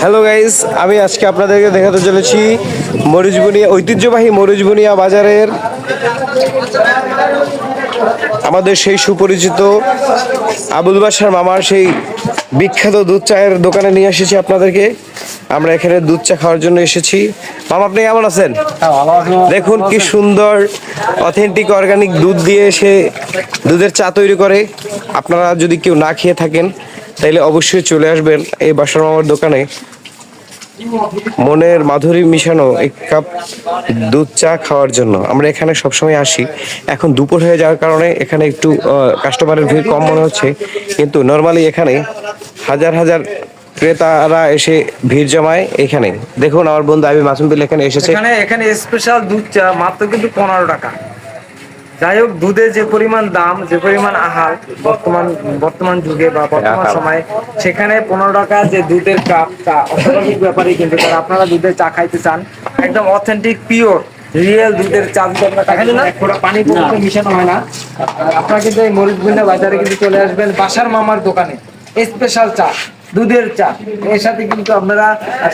Hello guys, আমি আজকে আপনাদেরকে দেখাতে চলেছি মরিচবুনিয়া ঐতিহ্যবাহী মরিচবুনিয়া বাজারের আমাদের সেই সুপরিচিত আবুল বাশার মামার সেই বিখ্যাত দুধ চায়ের দোকানে নিয়ে এসেছি আপনাদেরকে। আমরা এখানে দুধ চা খাওয়ার জন্য এসেছি। মামা, আপনি কেমন আছেন? দেখুন কি সুন্দর অথেন্টিক অর্গানিক দুধ দিয়ে সে দুধের চা তৈরি করে। আপনারা যদি কেউ না খেয়ে থাকেন তাইলে অবশ্যই চলে আসবেন এই বাশার মামার দোকানে। মনের মাধুরী মিশানো এক কাপ দুধ চা খাওয়ার জন্য আমরা এখানে সবসময় আসি। এখন দুপুর হয়ে যাওয়ার কারণে এখানে একটু কাস্টমারের ভিড় কম মনে হচ্ছে, কিন্তু নর্মালি এখানে হাজার হাজার ক্রেতারা এসে ভিড় জমায়। এখানে দেখুন আমার বন্ধু আবি মাসুম বিল এখানে এসেছে। এখানে স্পেশাল দুধ চা মাত্র কিন্তু 15 টাকা। যাই হোক, দুধের যে পরিমাণ দাম, যে পরিমাণ আহার বর্তমান যুগে বা বর্তমান সময়ে, সেখানে 15 টাকা যে দুধের কাপ চা অস্বাভাবিক ব্যাপারই। কিন্তু যারা আপনারা দুধের চা খাইতে চান, একদম অথেন্টিক পিওর রিয়েল দুধের চা যদি আপনারা খাইতে চান, পুরো পানি পর্যন্ত মিশানো হয় না, আপনারা কিন্তু এই মরিচবুনিয়া বাজারে কিন্তু চলে আসবেন বাশার মামার দোকানে। স্পেশাল চা, দুধের চা, এর সাথে কিন্তু আপনারা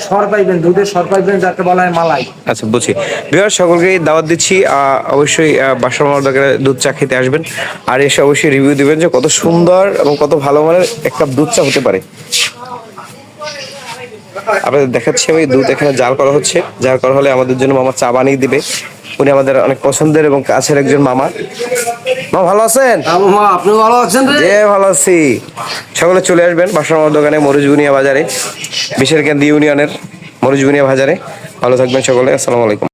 সর পাইবেন, দুধের সর পাইবেন, যাকে বলা হয় মালাই। আচ্ছা, বুঝছি। ভিউয়ার সকলকেই দাওয়াত দিচ্ছি, অবশ্যই বাসার মামার দোকানে দুধ চা খেতে আসবেন আর এসে অবশ্যই রিভিউ দিবেন যে কত সুন্দর এবং কত ভালো মানের এক কাপ দুধ চা হতে পারে। আপনাদের দেখাচ্ছি আমি দুধ এখানে জাল করা হচ্ছে। জাল করা হলে আমাদের জন্য মামা চা বানিয়ে দিবে। উনি আমাদের অনেক পছন্দের এবং কাছের একজন মামা। মামা, ভালো আছেন? আপনি ভালো আছেন? ভালো আছি। সকলে চলে আসবেন বাসার মামার দোকানে, মরিচবুনিয়া বাজারে, বিশেরকান্দি ইউনিয়নের মরিচবুনিয়া বাজারে। ভালো থাকবেন সকলে। আসসালামু আলাইকুম।